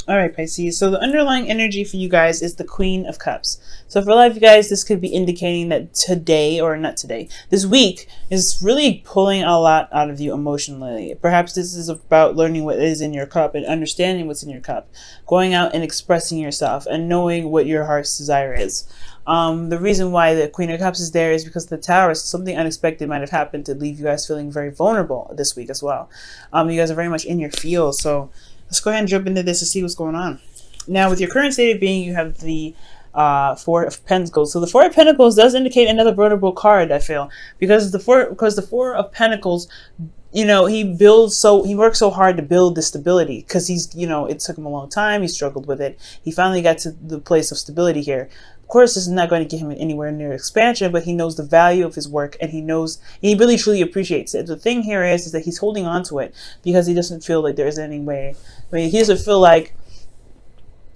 All right, Pisces. So the underlying energy for you guys is the Queen of Cups. So for a lot of you guys, this could be indicating that today, or not today, this week is really pulling a lot out of you emotionally. Perhaps this is about learning what is in your cup and understanding what's in your cup, going out and expressing yourself and knowing what your heart's desire is. The reason why the Queen of Cups is there is because the Tower, something unexpected might have happened to leave you guys feeling very vulnerable this week as well. You guys are very much in your field, so let's go ahead and jump into this to see what's going on. Now, with your current state of being, you have the Four of Pentacles. So the Four of Pentacles does indicate another vulnerable card, I feel, because the Four of Pentacles, you know, he works so hard to build the stability, because he's, you know, it took him a long time. He struggled with it. He finally got to the place of stability here. Of course, this is not going to get him anywhere near expansion, but he knows the value of his work, and he really truly appreciates it. The thing here is that he's holding on to it because he doesn't feel like there is any way. I mean, he doesn't feel like,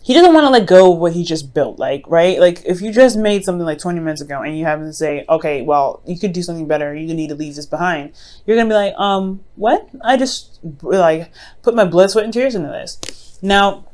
he doesn't want to let go of what he just built, like, right? Like, if you just made something like 20 minutes ago and you happen to say, okay, well, you could do something better, you need to leave this behind, you're going to be like, what? I just, like, put my blood, sweat, and tears into this. Now,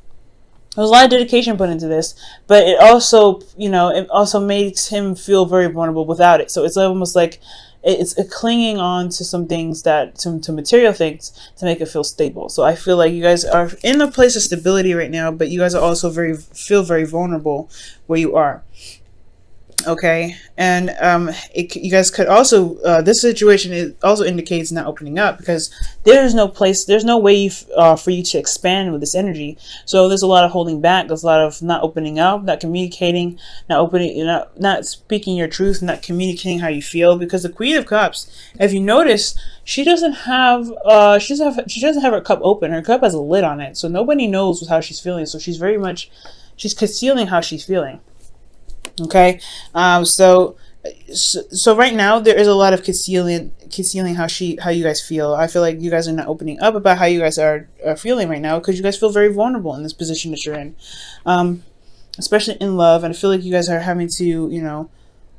there's a lot of dedication put into this, but it also, you know, it also makes him feel very vulnerable without it. So it's almost like it's clinging on to some things, to material things, to make it feel stable. So I feel like you guys are in a place of stability right now, but you guys are also feel very vulnerable where you are. Okay, and you guys could also, this situation also indicates not opening up, because there's no way for you to expand with this energy. So there's a lot of holding back. There's a lot of not opening up, not communicating, not speaking your truth, not communicating how you feel. Because the Queen of Cups, if you notice, she doesn't have her cup open. Her cup has a lid on it, so nobody knows how she's feeling. So she's concealing how she's feeling. Okay, so right now there is a lot of concealing how you guys feel. I feel like you guys are not opening up about how you guys are feeling right now, because you guys feel very vulnerable in this position that you're in, especially in love. And I feel like you guys are having to, you know,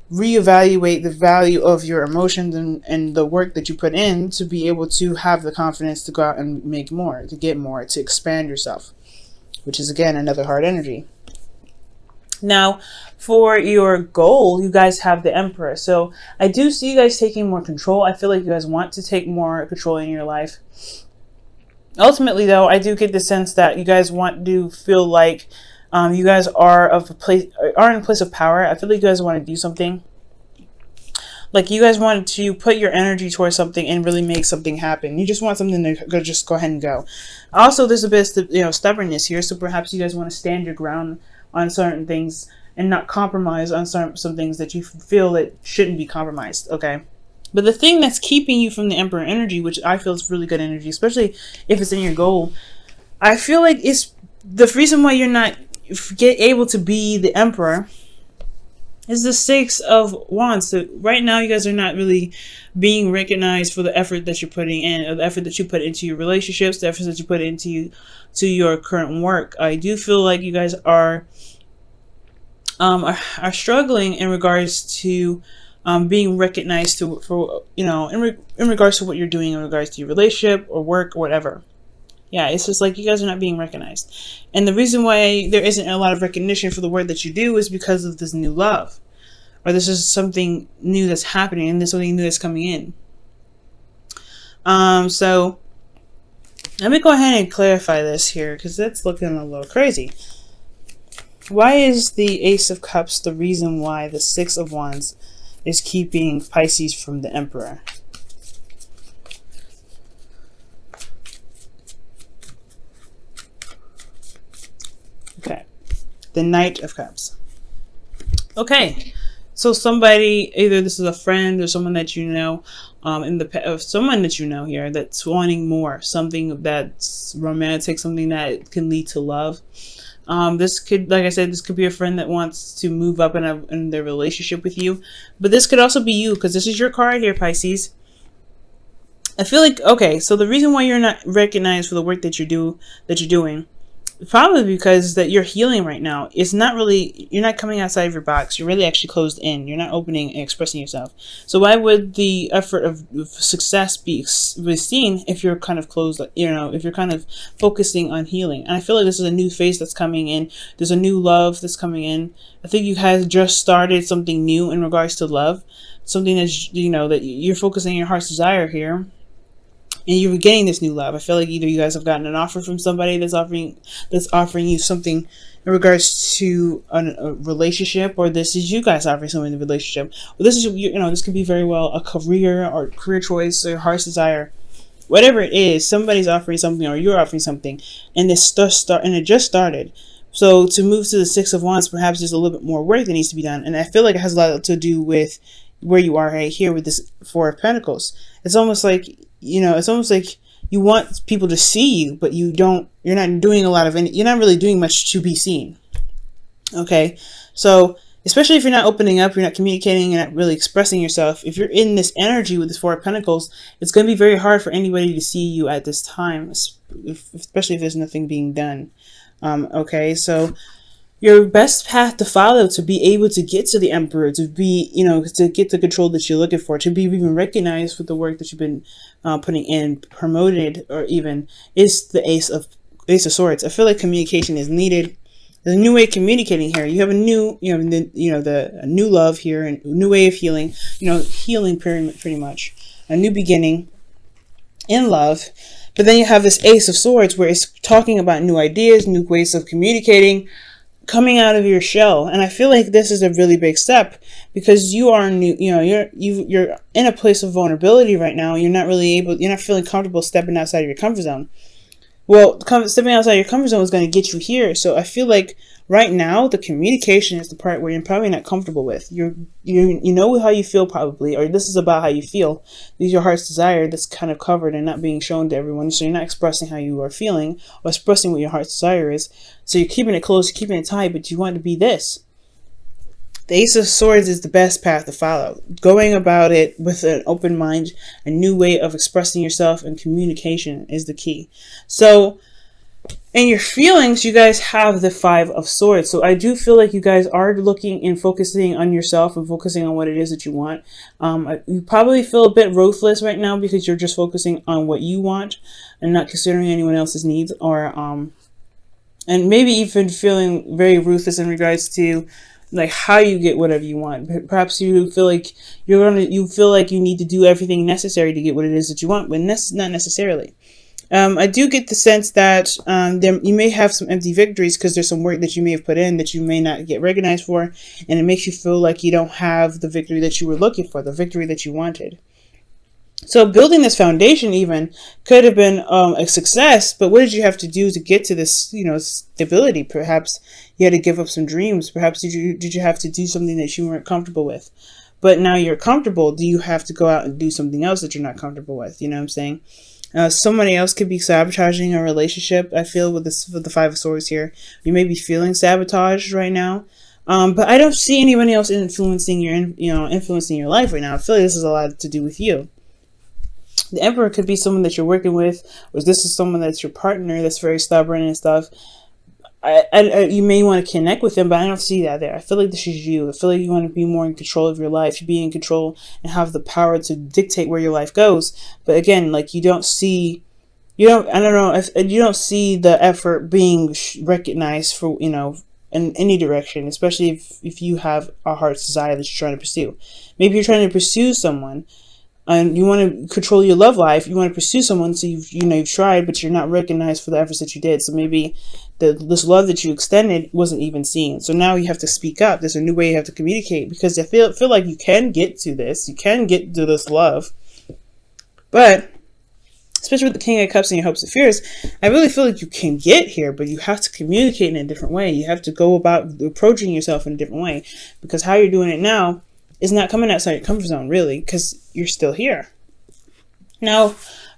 reevaluate the value of your emotions and the work that you put in to be able to have the confidence to go out and make more, to get more, to expand yourself, which is again another hard energy. Now, for your goal, you guys have the Emperor. So I do see you guys taking more control. I feel like you guys want to take more control in your life. Ultimately, though, I do get the sense that you guys want to feel like you guys are in a place of power. I feel like you guys want to do something. Like, you guys want to put your energy towards something and really make something happen. You just want something to just go ahead and go. Also, there's a bit of, you know, stubbornness here. So perhaps you guys want to stand your ground on certain things and not compromise on some things that you feel that shouldn't be compromised. Okay, but the thing that's keeping you from the Emperor energy, which I feel is really good energy, especially if it's in your goal, I feel like it's the reason why you're not able to be the Emperor is the Six of Wands. So right now you guys are not really being recognized for the effort that you're putting in, or the effort that you put into your relationships, the effort that you put into your current work. I do feel like you guys are struggling in regards to being recognized for you know, in regards to what you're doing, in regards to your relationship or work or whatever. Yeah, it's just like you guys are not being recognized. And the reason why there isn't a lot of recognition for the work that you do is because of this new love. Or this is something new that's happening, and there's something new that's coming in. So let me go ahead and clarify this here, because that's looking a little crazy. Why is the Ace of Cups the reason why the Six of Wands is keeping Pisces from the Emperor? Okay, the Knight of Cups. Okay, so somebody, either this is a friend or someone that you know, someone that you know here that's wanting more, something that's romantic, something that can lead to love. This could, like I said, this could be a friend that wants to move up in their relationship with you, but this could also be you, because this is your card here, Pisces. I feel like, okay, so the reason why you're not recognized for the work that you're doing probably because that you're healing right now. It's not really, you're not coming outside of your box. You're really actually closed in. You're not opening and expressing yourself. So why would the effort of success be seen if you're kind of closed, if you're kind of focusing on healing? And I feel like this is a new phase that's coming in. There's a new love that's coming in. I think you guys just started something new in regards to love. Something that's, that you're focusing on your heart's desire here. And you're getting this new love. I feel like either you guys have gotten an offer from somebody that's offering you something in regards to a relationship, or this is you guys offering someone in a relationship. Or this is, this could be very well a career choice or heart's desire. Whatever it is, somebody's offering something or you're offering something, and it just started. So to move to the Six of Wands, perhaps there's a little bit more work that needs to be done. And I feel like it has a lot to do with where you are right here with this Four of Pentacles. It's almost like, you want people to see you, but you're not doing you're not really doing much to be seen. Okay. So especially if you're not opening up, you're not communicating, you're not really expressing yourself. If you're in this energy with this Four of Pentacles, it's going to be very hard for anybody to see you at this time, especially if there's nothing being done. Okay. So your best path to follow to be able to get to the Emperor, to be, to get the control that you're looking for, to be even recognized for the work that you've been putting in, promoted, or even is the Ace of Swords. I feel like communication is needed. There's a new way of communicating here. You have a new, a new love here, and a new way of healing. Healing pretty much, a new beginning in love. But then you have this Ace of Swords, where it's talking about new ideas, new ways of communicating, coming out of your shell. And I feel like this is a really big step, because you are new, you're in a place of vulnerability right now. You're not feeling comfortable stepping outside of your comfort zone. Well, stepping outside your comfort zone is going to get you here. So I feel like right now the communication is the part where you're probably not comfortable with. You know how you feel probably, or this is about how you feel. This is your heart's desire that's kind of covered and not being shown to everyone. So you're not expressing how you are feeling or expressing what your heart's desire is. So you're keeping it close, you're keeping it tight, but you want to be this. The Ace of Swords is the best path to follow. Going about it with an open mind, a new way of expressing yourself, and communication is the key. So in your feelings, you guys have the Five of Swords. So I do feel like you guys are looking and focusing on yourself and focusing on what it is that you want. You probably feel a bit ruthless right now because you're just focusing on what you want and not considering anyone else's needs, or and maybe even feeling very ruthless in regards to like how you get whatever you want. Perhaps you feel like you feel like you need to do everything necessary to get what it is that you want, but not necessarily. I do get the sense that you may have some empty victories because there's some work that you may have put in that you may not get recognized for, and it makes you feel like you don't have the victory that you were looking for, the victory that you wanted. So building this foundation even could have been a success, but what did you have to do to get to this, stability? Perhaps you had to give up some dreams. Perhaps did you have to do something that you weren't comfortable with? But now you're comfortable. Do you have to go out and do something else that you're not comfortable with? You know what I'm saying? Somebody else could be sabotaging a relationship. I feel with the Five of Swords here, you may be feeling sabotaged right now. But I don't see anybody else influencing your life right now. I feel like this is a lot to do with you. The Emperor could be someone that you're working with, or this is someone that's your partner that's very stubborn and stuff. You may want to connect with them, but I don't see that there. I feel like this is you. I feel like you want to be more in control of your life. You be in control and have the power to dictate where your life goes. But again, like you don't see the effort being recognized for, in any direction, especially if you have a heart's desire that you're trying to pursue. Maybe you're trying to pursue someone and you want to control your love life. You want to pursue someone, so you've tried, but you're not recognized for the efforts that you did. So maybe this love that you extended wasn't even seen. So now you have to speak up. There's a new way you have to communicate, because I feel like you can get to this. You can get to this love. But especially with the King of Cups and your hopes and fears, I really feel like you can get here, but you have to communicate in a different way. You have to go about approaching yourself in a different way, because how you're doing it now is not coming outside your comfort zone, really, because you're still here. Now,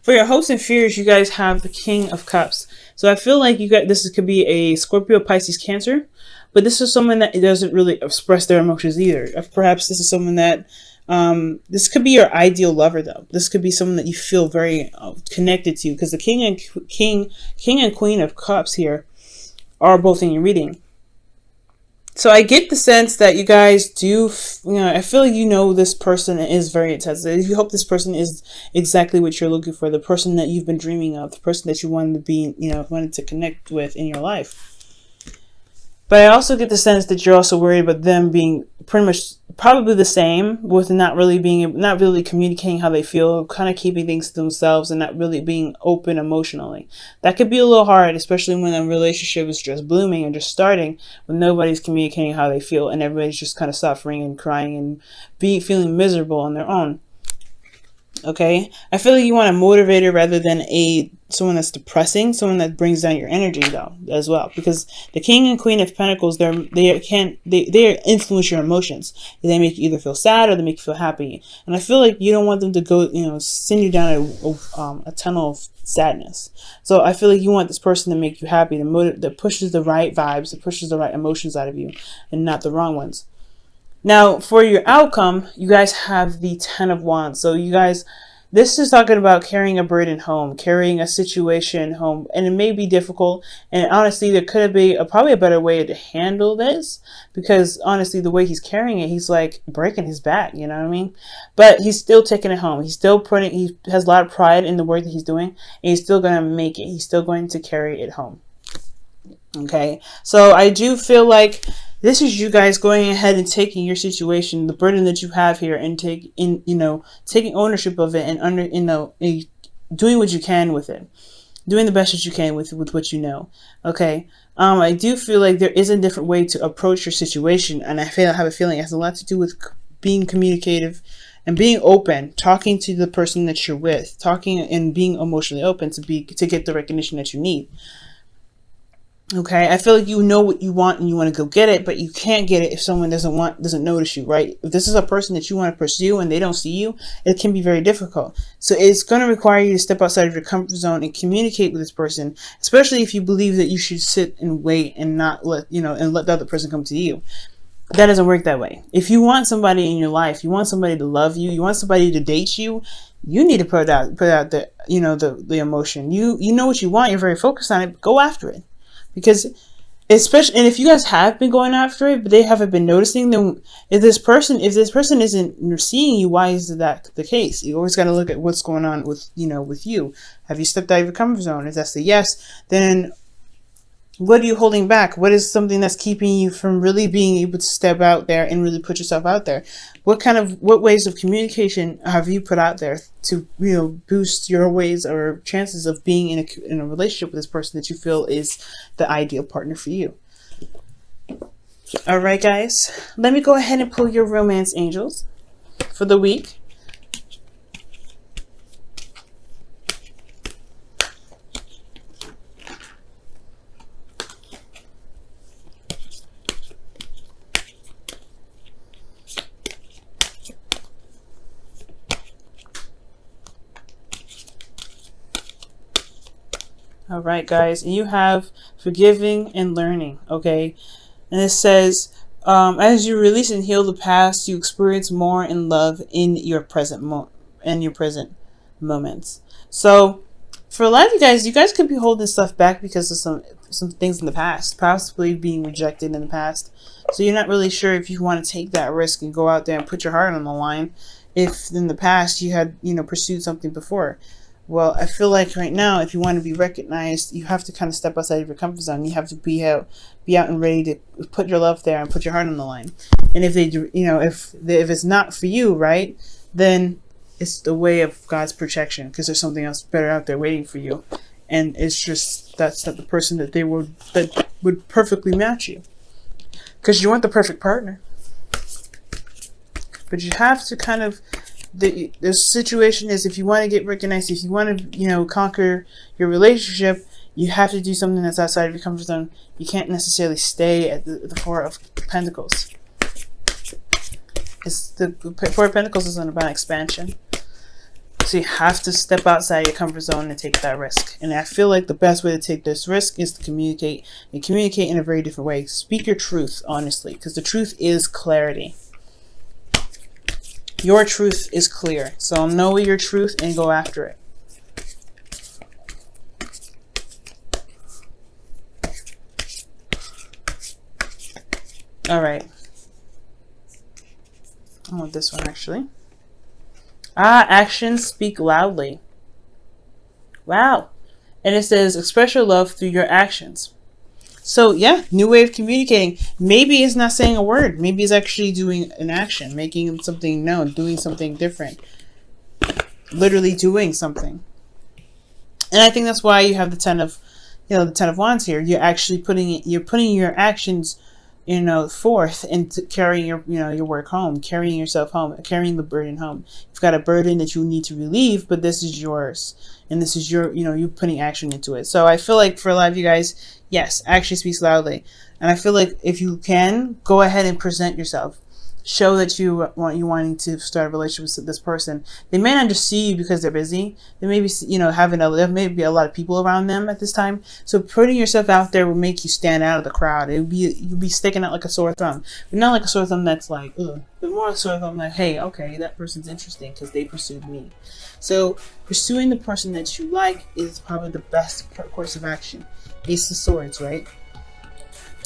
for your hopes and fears, you guys have the King of Cups. So I feel like this could be a Scorpio, Pisces, Cancer, but this is someone that doesn't really express their emotions either. Perhaps this is someone that this could be your ideal lover, though. This could be someone that you feel very connected to, because the King and Queen of Cups here are both in your reading. So I get the sense that you guys do, I feel like this person is very intense. You hope this person is exactly what you're looking for, the person that you've been dreaming of, the person that you wanted to be, wanted to connect with in your life. But I also get the sense that you're also worried about them being pretty much probably the same, with not really communicating how they feel, kind of keeping things to themselves and not really being open emotionally. That could be a little hard, especially when a relationship is just blooming and just starting, when nobody's communicating how they feel and everybody's just kind of suffering and crying and feeling miserable on their own. Okay, I feel like you want a motivator rather than someone that's depressing, someone that brings down your energy though as well, because the King and Queen of Pentacles, they influence your emotions. They make you either feel sad or they make you feel happy, and I feel like you don't want them to go send you down a tunnel of sadness. So I feel like you want this person to make you happy, that pushes the right vibes, that pushes the right emotions out of you, and not the wrong ones. Now, for your outcome, you guys have the 10 of Wands. So you guys, this is talking about carrying a burden home, carrying a situation home, and it may be difficult. And honestly, there could be probably a better way to handle this, because honestly, the way he's carrying it, he's like breaking his back, you know what I mean? But he's still taking it home. He's still he has a lot of pride in the work that he's doing, and he's still going to make it. He's still going to carry it home. Okay, so I do feel like this is you guys going ahead and taking your situation, the burden that you have here, and taking ownership of it, and doing what you can with it, doing the best that you can with what you know. Okay, I do feel like there is a different way to approach your situation, and I have a feeling it has a lot to do with being communicative and being open, talking to the person that you're with, talking and being emotionally open to get the recognition that you need. Okay, I feel like you know what you want and you want to go get it, but you can't get it if someone doesn't notice you, right? If this is a person that you want to pursue and they don't see you, it can be very difficult. So it's going to require you to step outside of your comfort zone and communicate with this person, especially if you believe that you should sit and wait and not let the other person come to you. That doesn't work that way. If you want somebody in your life, you want somebody to love you, you want somebody to date you, you need to put out the the emotion. You know what you want, you're very focused on it, go after it. Because especially, and if you guys have been going after it, but they haven't been noticing, then if this person isn't seeing you, why is that the case? You always got to look at what's going on with you. Have you stepped out of your comfort zone? If that's the yes, then what are you holding back? What is something that's keeping you from really being able to step out there and really put yourself out there? What ways of communication have you put out there to boost your ways or chances of being in a relationship with this person that you feel is the ideal partner for you? All right, guys, let me go ahead and pull your romance angels for the week. All right, guys, and you have forgiving and learning, okay? And it says, as you release and heal the past, you experience more in love in your present moments. So, for a lot of you guys could be holding stuff back because of some things in the past, possibly being rejected in the past. So you're not really sure if you want to take that risk and go out there and put your heart on the line, if in the past you had pursued something before. Well, I feel like right now, if you want to be recognized, you have to kind of step outside of your comfort zone. You have to be out and ready to put your love there and put your heart on the line. And if if it's not for you, right, then it's the way of God's protection, because there's something else better out there waiting for you. And it's just that's not the person that would perfectly match you, because you want the perfect partner. But you have to kind of. The situation is, if you want to get recognized, if you want to conquer your relationship, you have to do something that's outside of your comfort zone. You can't necessarily stay at the Four of Pentacles. The Four of Pentacles isn't about expansion, so you have to step outside your comfort zone and take that risk. And I feel like the best way to take this risk is to communicate, and communicate in a very different way. Speak your truth honestly, because the truth is clarity. Your truth is clear. So know your truth and go after it. All right. I want this one actually. Actions speak loudly. Wow. And it says express your love through your actions. So yeah, new way of communicating. Maybe it's not saying a word. Maybe it's actually doing an action, making something known, doing something different. Literally doing something. And I think that's why you have the Ten of Wands here. You're actually putting your actions, forth into carrying your work home, carrying yourself home, carrying the burden home. You've got a burden that you need to relieve, but this is yours. And this is you're putting action into it. So I feel like for a lot of you guys, yes, action speaks loudly. And I feel like if you can, go ahead and present yourself. Show that you wanting to start a relationship with this person. They may not just see you because they're busy. They may be, there may be a lot of people around them at this time. So putting yourself out there will make you stand out of the crowd. You'll be sticking out like a sore thumb, but not like a sore thumb that's like, ugh, but more a sore thumb like, hey, okay, that person's interesting because they pursued me. So pursuing the person that you like is probably the best course of action. Ace of Swords, right?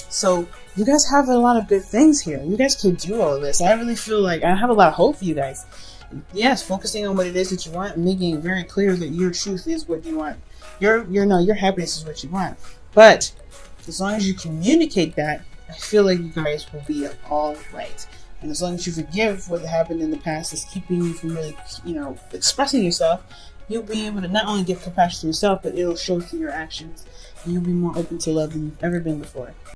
So you guys have a lot of good things here. You guys can do all of this. I really feel like I have a lot of hope for you guys. Yes, focusing on what it is that you want and making it very clear that your truth is what you want. Your happiness is what you want. But as long as you communicate that, I feel like you guys will be all right. And as long as you forgive what happened in the past is keeping you from really, expressing yourself, you'll be able to not only give compassion to yourself, but it'll show through your actions. And you'll be more open to love than you've ever been before.